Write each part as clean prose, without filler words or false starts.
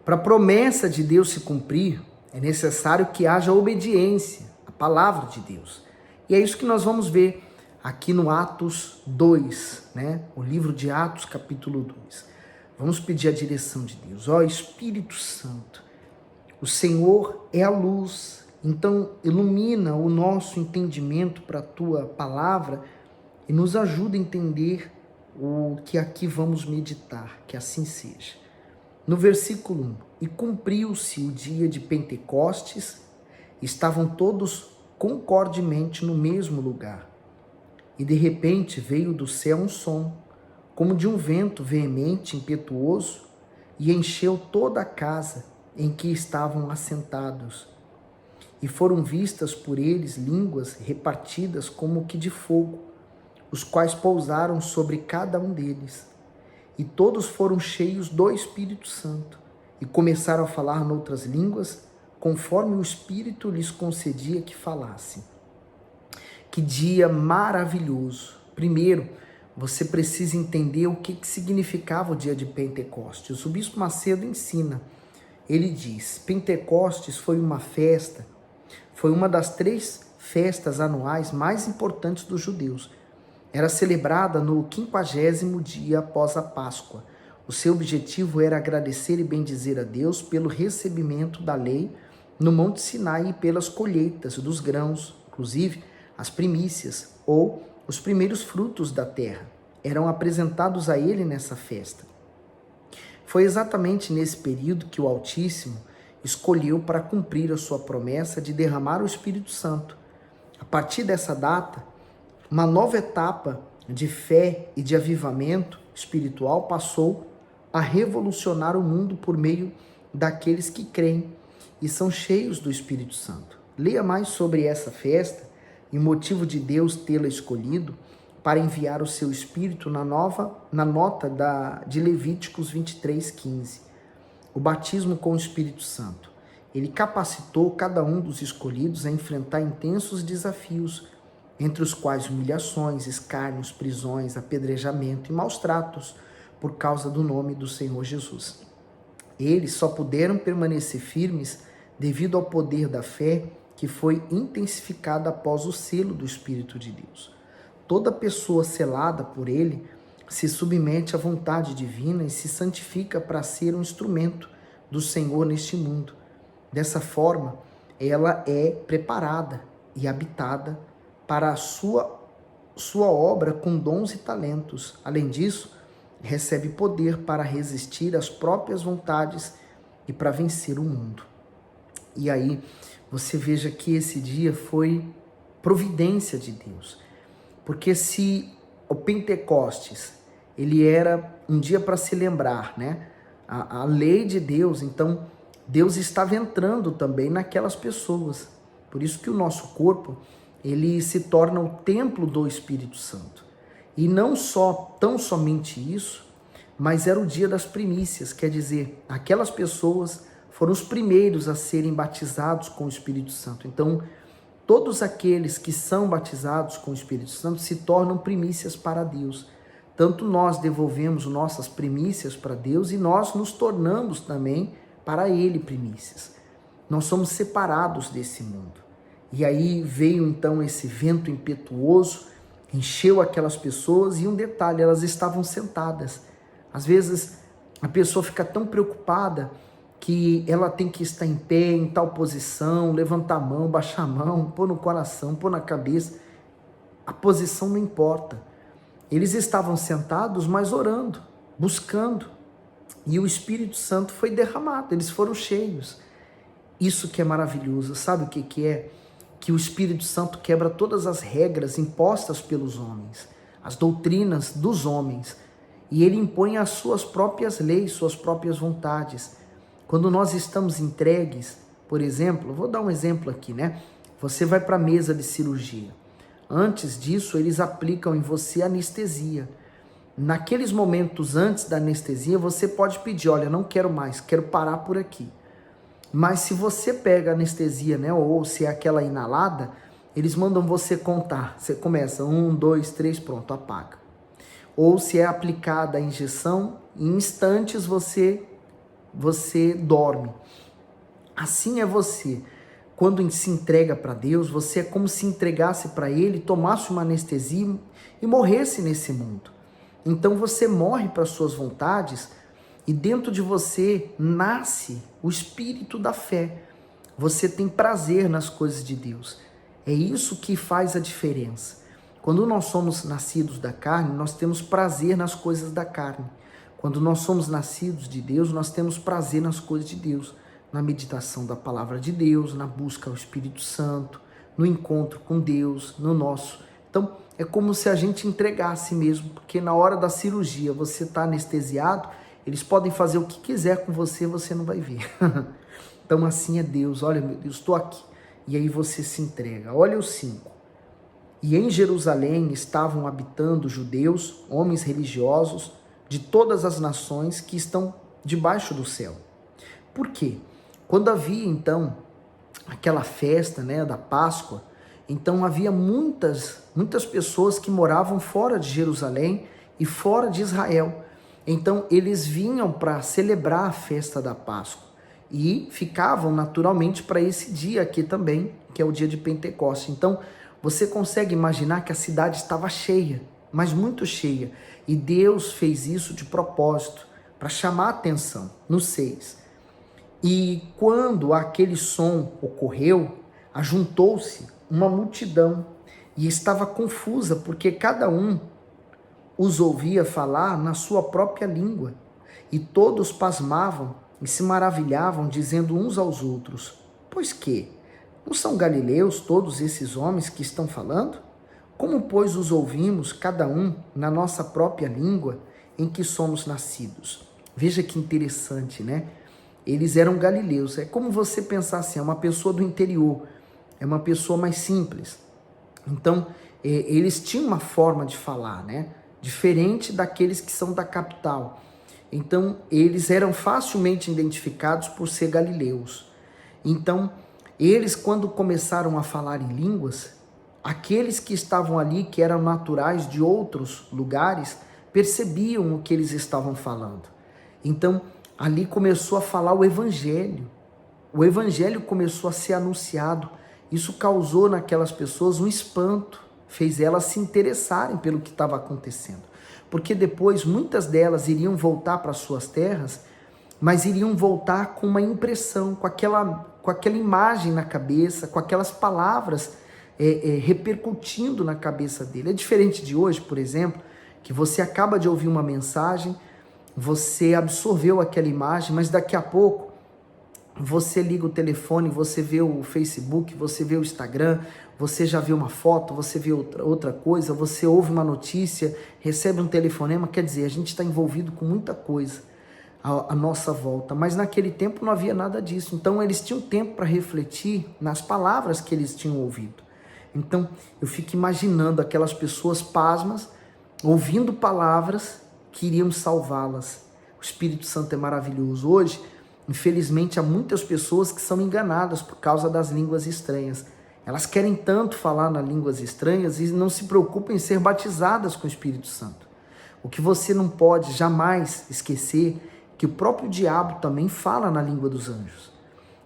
Para a promessa de Deus se cumprir, é necessário que haja obediência à palavra de Deus. E é isso que nós vamos ver aqui no Atos 2, né? O livro de Atos, capítulo 2. Vamos pedir a direção de Deus. Ó Espírito Santo, o Senhor é a luz, então ilumina o nosso entendimento para a tua palavra e nos ajuda a entender o que aqui vamos meditar, que assim seja. No versículo 1, e cumpriu-se o dia de Pentecostes, estavam todos concordemente no mesmo lugar. E de repente veio do céu um som, como de um vento veemente, impetuoso, e encheu toda a casa em que estavam assentados. E foram vistas por eles línguas repartidas como que de fogo, os quais pousaram sobre cada um deles. E todos foram cheios do Espírito Santo e começaram a falar noutras línguas, conforme o Espírito lhes concedia que falassem. Que dia maravilhoso! Primeiro, você precisa entender o que significava o dia de Pentecostes. O Bispo Macedo ensina. Ele diz: Pentecostes foi uma festa, foi uma das 3 festas anuais mais importantes dos judeus. Era celebrada no 50º dia após a Páscoa. O seu objetivo era agradecer e bendizer a Deus pelo recebimento da lei no Monte Sinai e pelas colheitas dos grãos, inclusive as primícias ou os primeiros frutos da terra. Eram apresentados a ele nessa festa. Foi exatamente nesse período que o Altíssimo escolheu para cumprir a sua promessa de derramar o Espírito Santo. A partir dessa data, uma nova etapa de fé e de avivamento espiritual passou a revolucionar o mundo por meio daqueles que creem e são cheios do Espírito Santo. Leia mais sobre essa festa e o motivo de Deus tê-la escolhido para enviar o seu Espírito na nota de Levíticos 23:15. O batismo com o Espírito Santo. Ele capacitou cada um dos escolhidos a enfrentar intensos desafios, entre os quais humilhações, escárnios, prisões, apedrejamento e maus tratos por causa do nome do Senhor Jesus. Eles só puderam permanecer firmes devido ao poder da fé que foi intensificada após o selo do Espírito de Deus. Toda pessoa selada por ele se submete à vontade divina e se santifica para ser um instrumento do Senhor neste mundo. Dessa forma, ela é preparada e habitada para a sua obra com dons e talentos. Além disso, recebe poder para resistir às próprias vontades e para vencer o mundo. E aí, você veja que esse dia foi providência de Deus. Porque se o Pentecostes, ele era um dia para se lembrar, né? A lei de Deus, então Deus estava entrando também naquelas pessoas. Por isso que o nosso corpo, ele se torna o templo do Espírito Santo. E não tão somente isso, mas era o dia das primícias, quer dizer, aquelas pessoas foram os primeiros a serem batizados com o Espírito Santo. Então, todos aqueles que são batizados com o Espírito Santo se tornam primícias para Deus. Tanto nós devolvemos nossas primícias para Deus e nós nos tornamos também para Ele primícias. Nós somos separados desse mundo. E aí veio então esse vento impetuoso, encheu aquelas pessoas e um detalhe, elas estavam sentadas. Às vezes a pessoa fica tão preocupada que ela tem que estar em pé, em tal posição, levantar a mão, baixar a mão, pôr no coração, pôr na cabeça. A posição não importa. Eles estavam sentados, mas orando, buscando. E o Espírito Santo foi derramado, eles foram cheios. Isso que é maravilhoso, sabe o que é? Que o Espírito Santo quebra todas as regras impostas pelos homens, as doutrinas dos homens, e ele impõe as suas próprias leis, suas próprias vontades. Quando nós estamos entregues, por exemplo, vou dar um exemplo aqui, né? Você vai para a mesa de cirurgia. Antes disso, eles aplicam em você anestesia. Naqueles momentos antes da anestesia, você pode pedir, olha, não quero mais, quero parar por aqui. Mas se você pega anestesia, né, ou se é aquela inalada, eles mandam você contar. Você começa 1, 2, 3, pronto, apaga. Ou se é aplicada a injeção, em instantes você você dorme. Assim é você. Quando se entrega para Deus, você é como se entregasse para Ele, tomasse uma anestesia e morresse nesse mundo. Então você morre para suas vontades e dentro de você nasce o espírito da fé. Você tem prazer nas coisas de Deus. É isso que faz a diferença. Quando nós somos nascidos da carne, nós temos prazer nas coisas da carne. Quando nós somos nascidos de Deus, nós temos prazer nas coisas de Deus. Na meditação da palavra de Deus, na busca ao Espírito Santo, no encontro com Deus, no nosso. Então, é como se a gente entregasse mesmo, porque na hora da cirurgia você está anestesiado, eles podem fazer o que quiser com você, você não vai ver. Então, assim é Deus. Olha, meu Deus, estou aqui. E aí você se entrega. Olha o 5. E em Jerusalém estavam habitando judeus, homens religiosos, de todas as nações que estão debaixo do céu. Por quê? Quando havia, então, aquela festa, né, da Páscoa, então havia muitas pessoas que moravam fora de Jerusalém e fora de Israel. Então, eles vinham para celebrar a festa da Páscoa e ficavam naturalmente para esse dia aqui também, que é o dia de Pentecostes. Então, você consegue imaginar que a cidade estava cheia, mas muito cheia. E Deus fez isso de propósito, para chamar a atenção. No 6. E quando aquele som ocorreu, ajuntou-se uma multidão e estava confusa, porque cada um os ouvia falar na sua própria língua. E todos pasmavam e se maravilhavam, dizendo uns aos outros: pois que? Não são galileus todos esses homens que estão falando? Como, pois, os ouvimos, cada um, na nossa própria língua em que somos nascidos? Veja que interessante, né? Eles eram galileus. É como você pensar assim, é uma pessoa do interior, é uma pessoa mais simples. Então, eles tinham uma forma de falar, né? Diferente daqueles que são da capital. Então, eles eram facilmente identificados por ser galileus. Então, eles, quando começaram a falar em línguas, aqueles que estavam ali, que eram naturais de outros lugares, percebiam o que eles estavam falando. Então, ali começou a falar o evangelho. O evangelho começou a ser anunciado. Isso causou naquelas pessoas um espanto, fez elas se interessarem pelo que estava acontecendo. Porque depois muitas delas iriam voltar para suas terras, mas iriam voltar com uma impressão, com aquela imagem na cabeça, com aquelas palavras repercutindo na cabeça dele. É diferente de hoje, por exemplo, que você acaba de ouvir uma mensagem, você absorveu aquela imagem, mas daqui a pouco você liga o telefone, você vê o Facebook, você vê o Instagram, você já vê uma foto, você vê outra coisa, você ouve uma notícia, recebe um telefonema. Quer dizer, a gente está envolvido com muita coisa à nossa volta, mas naquele tempo não havia nada disso. Então eles tinham tempo para refletir nas palavras que eles tinham ouvido. Então eu fico imaginando aquelas pessoas pasmas, ouvindo palavras que iriam salvá-las. O Espírito Santo é maravilhoso. Hoje, infelizmente, há muitas pessoas que são enganadas por causa das línguas estranhas. Elas querem tanto falar nas línguas estranhas e não se preocupam em ser batizadas com o Espírito Santo. O que você não pode jamais esquecer é que o próprio diabo também fala na língua dos anjos.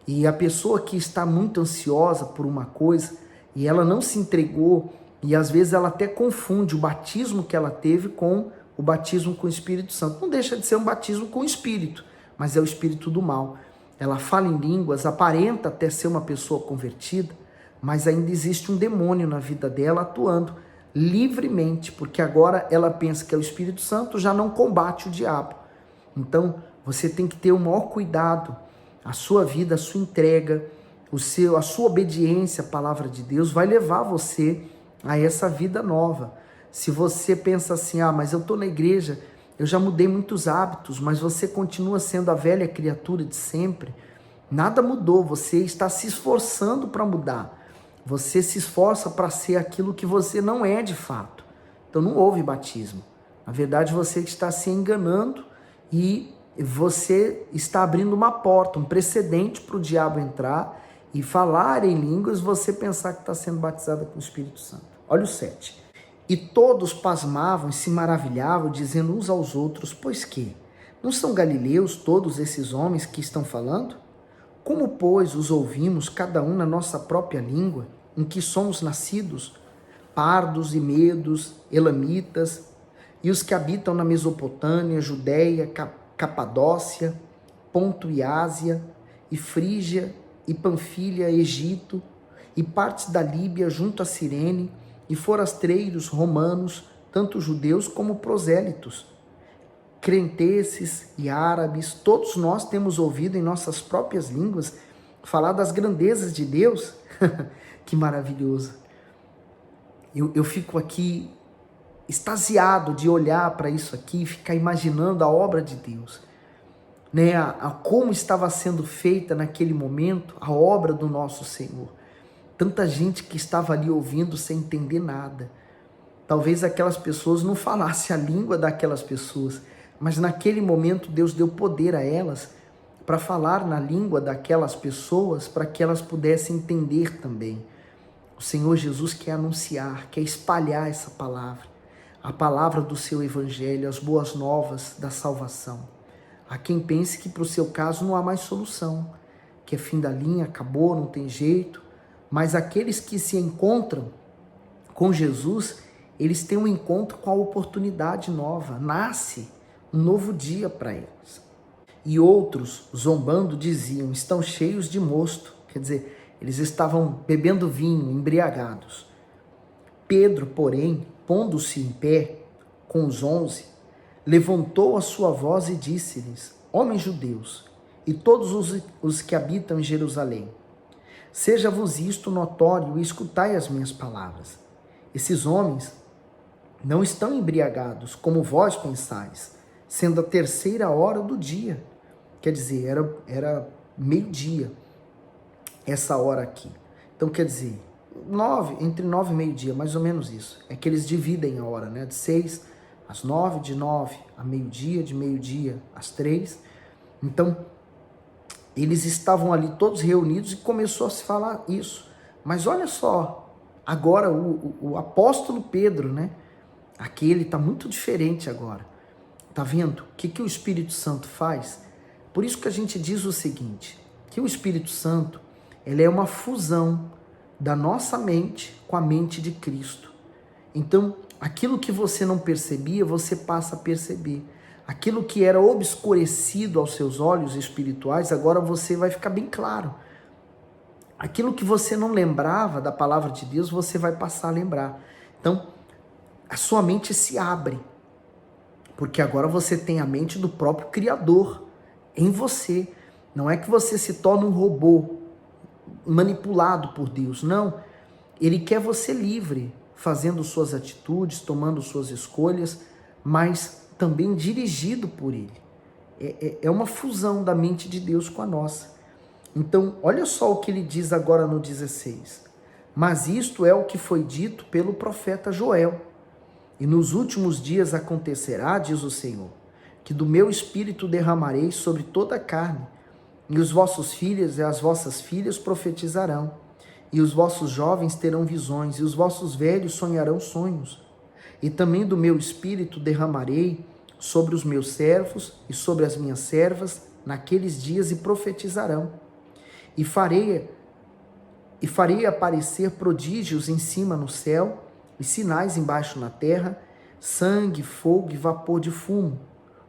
E a pessoa que está muito ansiosa por uma coisa e ela não se entregou, e às vezes ela até confunde o batismo que ela teve com o batismo com o Espírito Santo. Não deixa de ser um batismo com o Espírito, mas é o espírito do mal. Ela fala em línguas, aparenta até ser uma pessoa convertida, mas ainda existe um demônio na vida dela atuando livremente, porque agora ela pensa que é o Espírito Santo, já não combate o diabo. Então, você tem que ter o maior cuidado. A sua vida, a sua entrega, a sua obediência à palavra de Deus vai levar você a essa vida nova. Se você pensa assim, mas eu estou na igreja, eu já mudei muitos hábitos, mas você continua sendo a velha criatura de sempre, nada mudou, você está se esforçando para mudar. Você se esforça para ser aquilo que você não é de fato. Então não houve batismo. Na verdade, você está se enganando e você está abrindo uma porta, um precedente para o diabo entrar e falar em línguas, você pensar que está sendo batizada com o Espírito Santo. Olha o 7. E todos pasmavam e se maravilhavam, dizendo uns aos outros: pois que? Não são galileus todos esses homens que estão falando? Como, pois, os ouvimos, cada um na nossa própria língua, em que somos nascidos, pardos e medos, elamitas, e os que habitam na Mesopotâmia, Judéia, Capadócia, Ponto e Ásia, e Frígia, e Panfilha, Egito, e partes da Líbia junto a Cirene, e forasteiros romanos, tanto judeus como prosélitos, crenteces e árabes, todos nós temos ouvido em nossas próprias línguas falar das grandezas de Deus. Que maravilhoso! Eu fico aqui extasiado de olhar para isso aqui e ficar imaginando a obra de Deus, né? A como estava sendo feita naquele momento a obra do nosso Senhor. Tanta gente que estava ali ouvindo sem entender nada. Talvez aquelas pessoas não falassem a língua daquelas pessoas, mas naquele momento Deus deu poder a elas para falar na língua daquelas pessoas, para que elas pudessem entender também. O Senhor Jesus quer anunciar, quer espalhar essa palavra, a palavra do seu evangelho, as boas novas da salvação. Há quem pense que para o seu caso não há mais solução, que é fim da linha, acabou, não tem jeito, mas aqueles que se encontram com Jesus, eles têm um encontro com a oportunidade nova, nasce um novo dia para eles. E outros, zombando, diziam, estão cheios de mosto, quer dizer, eles estavam bebendo vinho, embriagados. Pedro, porém, pondo-se em pé com os 11, levantou a sua voz e disse-lhes, homens judeus, e todos os que habitam em Jerusalém, seja-vos isto notório e escutai as minhas palavras. Esses homens não estão embriagados, como vós pensais, sendo a 3ª hora do dia. Quer dizer, era meio-dia, essa hora aqui. Então, quer dizer, entre 9 e meio-dia, mais ou menos isso. É que eles dividem a hora, né? De 6 às 9, de 9 a meio-dia, de meio-dia às 3. Então, eles estavam ali todos reunidos e começou a se falar isso. Mas olha só, agora o apóstolo Pedro, né? Aqui ele está muito diferente agora. Tá vendo? O que o Espírito Santo faz? Por isso que a gente diz o seguinte, que o Espírito Santo, ele é uma fusão da nossa mente com a mente de Cristo. Então, aquilo que você não percebia, você passa a perceber. Aquilo que era obscurecido aos seus olhos espirituais, agora você vai ficar bem claro. Aquilo que você não lembrava da palavra de Deus, você vai passar a lembrar. Então, a sua mente se abre, porque agora você tem a mente do próprio Criador em você. Não é que você se torna um robô manipulado por Deus, não. Ele quer você livre, fazendo suas atitudes, tomando suas escolhas, mas também dirigido por Ele. É uma fusão da mente de Deus com a nossa. Então, olha só o que ele diz agora no 16. Mas isto é o que foi dito pelo profeta Joel. E nos últimos dias acontecerá, diz o Senhor, que do meu espírito derramarei sobre toda a carne, e os vossos filhos e as vossas filhas profetizarão, e os vossos jovens terão visões, e os vossos velhos sonharão sonhos. E também do meu espírito derramarei sobre os meus servos e sobre as minhas servas naqueles dias, e profetizarão. E farei aparecer prodígios em cima no céu, e sinais embaixo na terra, sangue, fogo e vapor de fumo.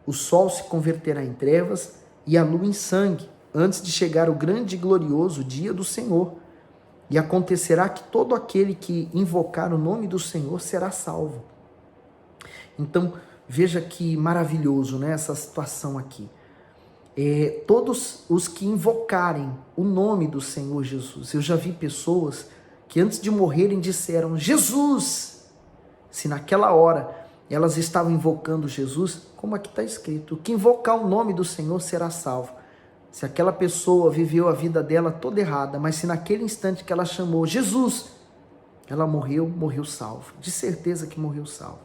O sol se converterá em trevas e a lua em sangue, antes de chegar o grande e glorioso dia do Senhor. E acontecerá que todo aquele que invocar o nome do Senhor será salvo. Então, veja que maravilhoso, né, essa situação aqui. Todos os que invocarem o nome do Senhor Jesus. Eu já vi pessoas que antes de morrerem disseram, Jesus! Se naquela hora elas estavam invocando Jesus, como aqui está escrito, o que invocar o nome do Senhor será salvo. Se aquela pessoa viveu a vida dela toda errada, mas se naquele instante que ela chamou Jesus, ela morreu salvo. De certeza que morreu salvo.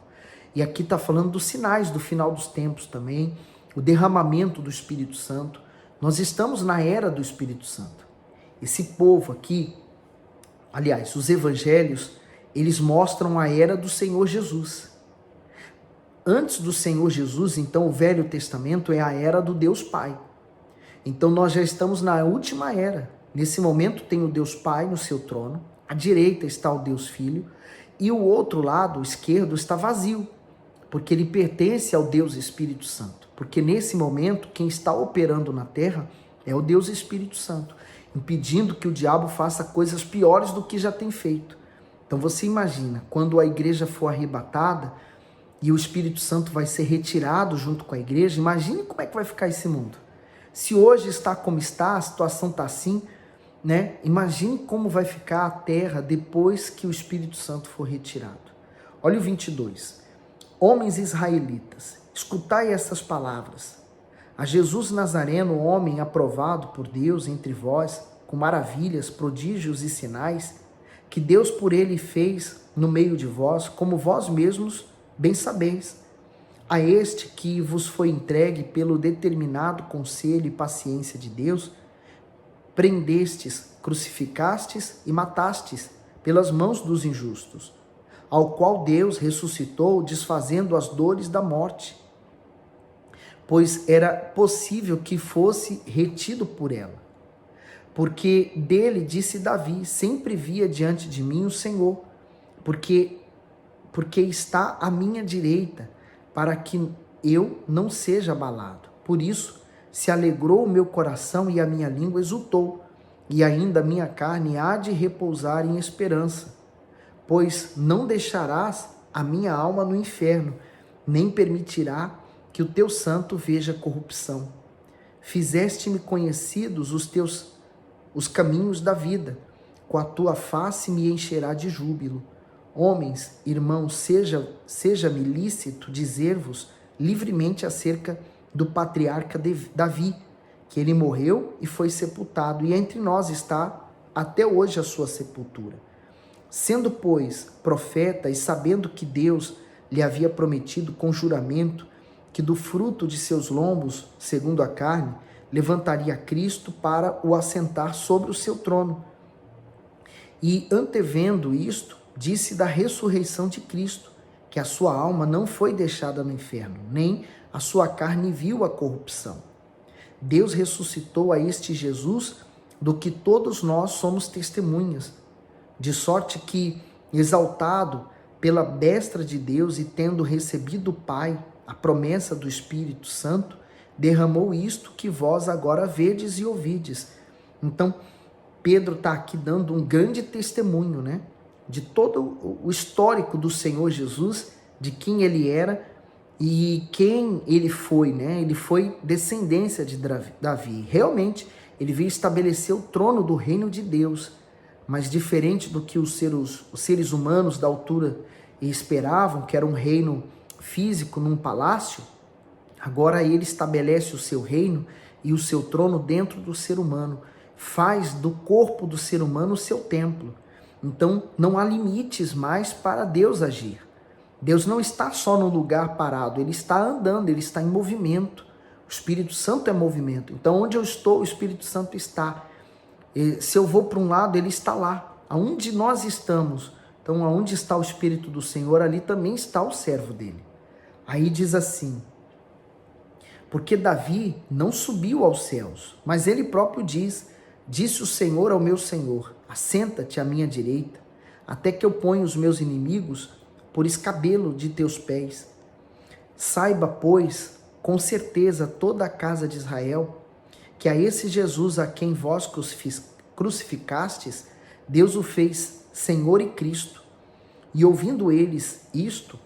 E aqui está falando dos sinais do final dos tempos também, o derramamento do Espírito Santo. Nós estamos na era do Espírito Santo. Esse povo aqui, aliás, os evangelhos, eles mostram a era do Senhor Jesus. antes do Senhor Jesus, então o Velho Testamento é a era do Deus Pai. Então nós já estamos na última era. Nesse momento tem o Deus Pai no seu trono, à direita está o Deus Filho, e o outro lado, o esquerdo, está vazio, porque ele pertence ao Deus Espírito Santo. Porque nesse momento, quem está operando na terra é o Deus Espírito Santo, impedindo que o diabo faça coisas piores do que já tem feito. Então você imagina, quando a igreja for arrebatada e o Espírito Santo vai ser retirado junto com a igreja, imagine como é que vai ficar esse mundo. Se hoje está como está, a situação está assim, né? Imagine como vai ficar a terra depois que o Espírito Santo for retirado. Olha o 22. Homens israelitas, escutai essas palavras. A Jesus Nazareno, homem aprovado por Deus entre vós, com maravilhas, prodígios e sinais, que Deus por ele fez no meio de vós, como vós mesmos bem sabeis. A este que vos foi entregue pelo determinado conselho e paciência de Deus, prendestes, crucificastes e matastes pelas mãos dos injustos, ao qual Deus ressuscitou, desfazendo as dores da morte, pois era possível que fosse retido por ela. Porque dele disse Davi, sempre via diante de mim o Senhor, porque está à minha direita, para que eu não seja abalado. Por isso se alegrou o meu coração e a minha língua exultou, e ainda a minha carne há de repousar em esperança. Pois não deixarás a minha alma no inferno, nem permitirá que o teu santo veja corrupção. Fizeste-me conhecidos os caminhos da vida, com a tua face me encherá de júbilo. Homens, irmãos, seja-me lícito dizer-vos livremente acerca do patriarca Davi, que ele morreu e foi sepultado, e entre nós está até hoje a sua sepultura. Sendo, pois, profeta e sabendo que Deus lhe havia prometido com juramento que do fruto de seus lombos, segundo a carne, levantaria Cristo para o assentar sobre o seu trono. E antevendo isto, disse da ressurreição de Cristo, que a sua alma não foi deixada no inferno, nem a sua carne viu a corrupção. Deus ressuscitou a este Jesus, do que todos nós somos testemunhas, de sorte que, exaltado pela destra de Deus e tendo recebido do Pai a promessa do Espírito Santo, derramou isto que vós agora vedes e ouvides. Então, Pedro está aqui dando um grande testemunho, né? De todo o histórico do Senhor Jesus, de quem ele era e quem ele foi, né? Ele foi descendência de Davi. Realmente, ele veio estabelecer o trono do reino de Deus, mas diferente do que os seres humanos da altura esperavam, que era um reino físico num palácio, agora ele estabelece o seu reino e o seu trono dentro do ser humano, faz do corpo do ser humano o seu templo. Então, não há limites mais para Deus agir. Deus não está só no lugar parado, ele está andando, ele está em movimento. O Espírito Santo é movimento. Então, onde eu estou, o Espírito Santo está. E se eu vou para um lado, ele está lá. Aonde nós estamos, então aonde está o Espírito do Senhor, ali também está o servo dele. Aí diz assim: porque Davi não subiu aos céus, mas ele próprio diz: disse o Senhor ao meu Senhor, assenta-te à minha direita, até que eu ponha os meus inimigos por escabelo de teus pés. Saiba, pois, com certeza toda a casa de Israel, que a esse Jesus a quem vós crucificastes, Deus o fez Senhor e Cristo. E ouvindo eles isto,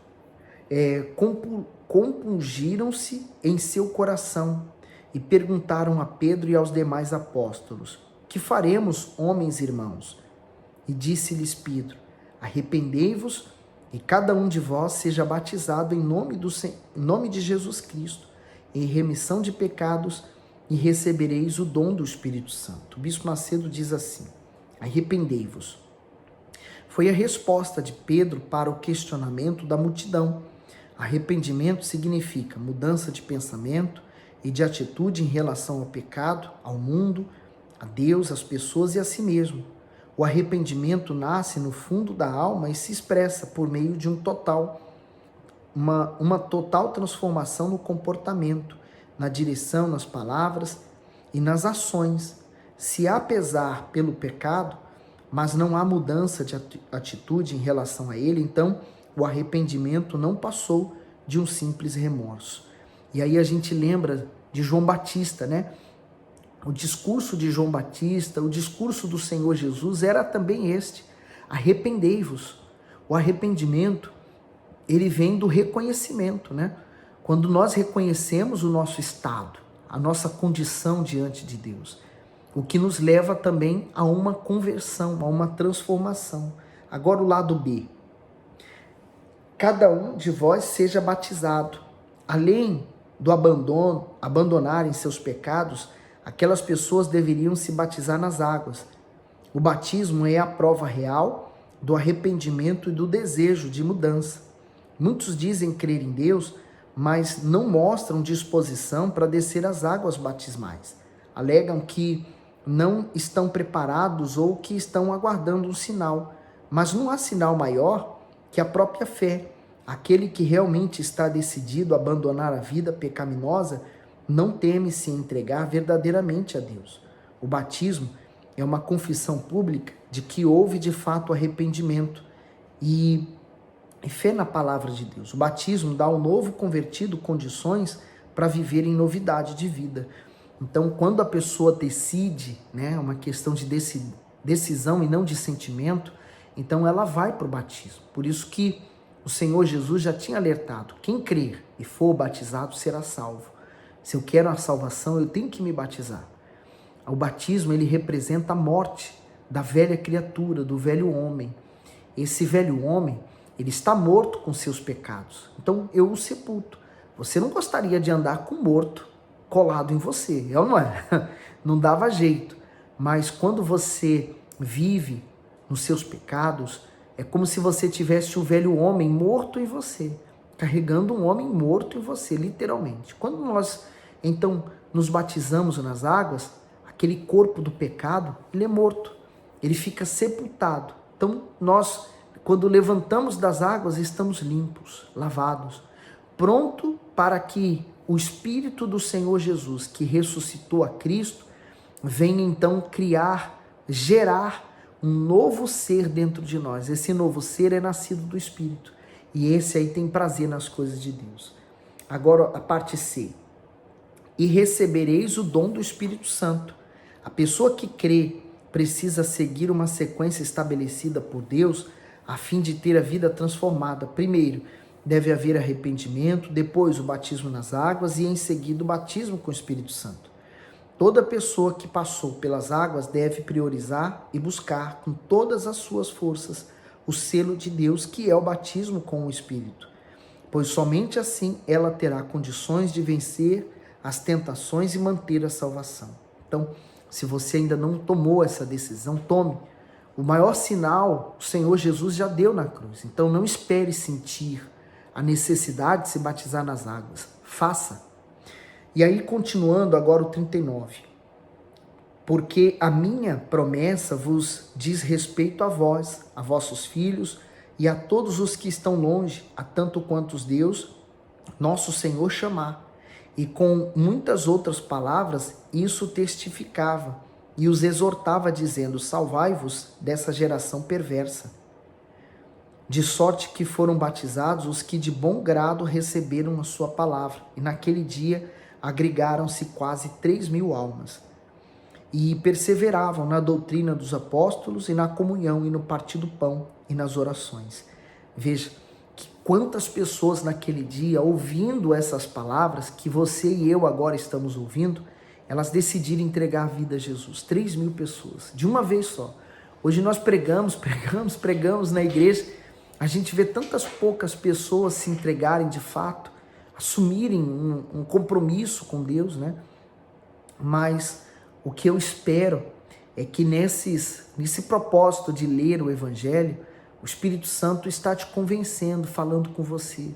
compungiram-se em seu coração e perguntaram a Pedro e aos demais apóstolos: que faremos, homens irmãos? E disse-lhes Pedro: arrependei-vos e cada um de vós seja batizado em nome de Jesus Cristo, em remissão de pecados, e recebereis o dom do Espírito Santo. O bispo Macedo diz assim: arrependei-vos. Foi a resposta de Pedro para o questionamento da multidão. Arrependimento significa mudança de pensamento e de atitude em relação ao pecado, ao mundo, a Deus, às pessoas e a si mesmo. O arrependimento nasce no fundo da alma e se expressa por meio de um total uma total transformação no comportamento, na direção, nas palavras e nas ações. Se há pesar pelo pecado, mas não há mudança de atitude em relação a ele, então o arrependimento não passou de um simples remorso. E aí a gente lembra de João Batista, né? O discurso de João Batista, o discurso do Senhor Jesus era também este: arrependei-vos. O arrependimento, ele vem do reconhecimento, né? Quando nós reconhecemos o nosso estado, a nossa condição diante de Deus, o que nos leva também a uma conversão, a uma transformação. Agora o lado B. Cada um de vós seja batizado. Além do abandonarem seus pecados, aquelas pessoas deveriam se batizar nas águas. O batismo é a prova real do arrependimento e do desejo de mudança. Muitos dizem crer em Deus, mas não mostram disposição para descer as águas batismais. Alegam que não estão preparados ou que estão aguardando um sinal. Mas não há sinal maior que a própria fé. Aquele que realmente está decidido a abandonar a vida pecaminosa não teme se entregar verdadeiramente a Deus. O batismo é uma confissão pública de que houve de fato arrependimento e fé na palavra de Deus. O batismo dá ao novo convertido condições para viver em novidade de vida. Então, quando a pessoa decide, né, uma questão de decisão e não de sentimento, então ela vai para o batismo. Por isso que o Senhor Jesus já tinha alertado: quem crer e for batizado será salvo. Se eu quero a salvação, eu tenho que me batizar. O batismo, ele representa a morte da velha criatura, do velho homem. Esse velho homem, ele está morto com seus pecados. Então eu o sepulto. Você não gostaria de andar com morto colado em você, é ou não é? Não dava jeito. Mas quando você vive nos seus pecados, é como se você tivesse o velho homem morto em você, carregando um homem morto em você, literalmente. Quando nós, então, nos batizamos nas águas, aquele corpo do pecado, ele é morto, ele fica sepultado. Então, nós, quando levantamos das águas, estamos limpos, lavados, pronto para que o Espírito do Senhor Jesus, que ressuscitou a Cristo, venha então gerar um novo ser dentro de nós. Esse novo ser é nascido do Espírito. E esse aí tem prazer nas coisas de Deus. Agora a parte C. E recebereis o dom do Espírito Santo. A pessoa que crê precisa seguir uma sequência estabelecida por Deus a fim de ter a vida transformada. Primeiro, deve haver arrependimento, depois o batismo nas águas e em seguida o batismo com o Espírito Santo. Toda pessoa que passou pelas águas deve priorizar e buscar com todas as suas forças o selo de Deus, que é o batismo com o Espírito, pois somente assim ela terá condições de vencer as tentações e manter a salvação. Então, se você ainda não tomou essa decisão, tome. O maior sinal o Senhor Jesus já deu na cruz. Então não espere sentir a necessidade de se batizar nas águas. Faça. E aí, continuando agora o 39. Porque a minha promessa vos diz respeito a vós, a vossos filhos e a todos os que estão longe, a tanto quantos Deus, nosso Senhor, chamar. E com muitas outras palavras, isso testificava e os exortava, dizendo: salvai-vos dessa geração perversa. De sorte que foram batizados os que de bom grado receberam a sua palavra. E naquele dia agregaram-se quase 3.000 almas. E perseveravam na doutrina dos apóstolos e na comunhão e no partir do pão e nas orações. Veja que quantas pessoas naquele dia, ouvindo essas palavras que você e eu agora estamos ouvindo, elas decidiram entregar a vida a Jesus. 3.000 pessoas, de uma vez só. Hoje nós pregamos na igreja. A gente vê tantas poucas pessoas se entregarem de fato, assumirem um compromisso com Deus, né? Mas o que eu espero é que nesse propósito de ler o Evangelho, o Espírito Santo está te convencendo, falando com você.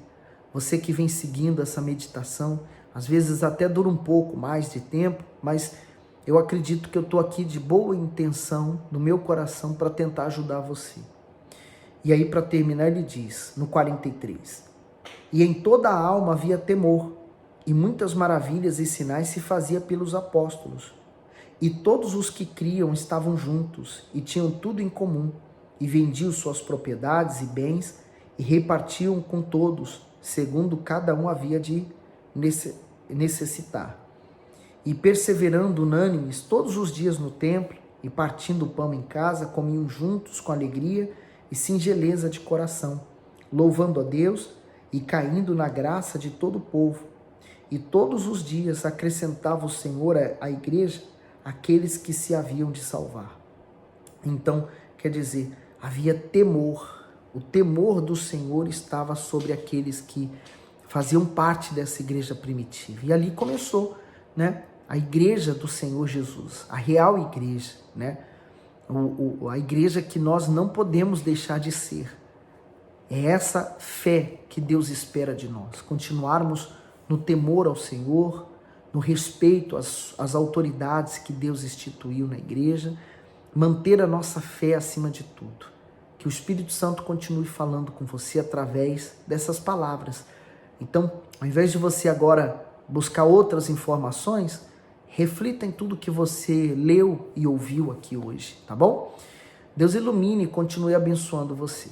Você que vem seguindo essa meditação, às vezes até dura um pouco mais de tempo, mas eu acredito que eu estou aqui de boa intenção, no meu coração, para tentar ajudar você. E aí, para terminar, ele diz, no 43, E em toda a alma havia temor, e muitas maravilhas e sinais se fazia pelos apóstolos. E todos os que criam estavam juntos, e tinham tudo em comum, e vendiam suas propriedades e bens, e repartiam com todos, segundo cada um havia de necessitar. E perseverando unânimes todos os dias no templo, e partindo o pão em casa, comiam juntos com alegria e singeleza de coração, louvando a Deus e caindo na graça de todo o povo. E todos os dias acrescentava o Senhor à igreja aqueles que se haviam de salvar. Então, quer dizer, havia temor. O temor do Senhor estava sobre aqueles que faziam parte dessa igreja primitiva. E ali começou, né, a igreja do Senhor Jesus, a real igreja, né? A igreja que nós não podemos deixar de ser. É essa fé que Deus espera de nós, continuarmos no temor ao Senhor, no respeito às autoridades que Deus instituiu na igreja, manter a nossa fé acima de tudo. Que o Espírito Santo continue falando com você através dessas palavras. Então, ao invés de você agora buscar outras informações, reflita em tudo que você leu e ouviu aqui hoje, tá bom? Deus ilumine e continue abençoando você.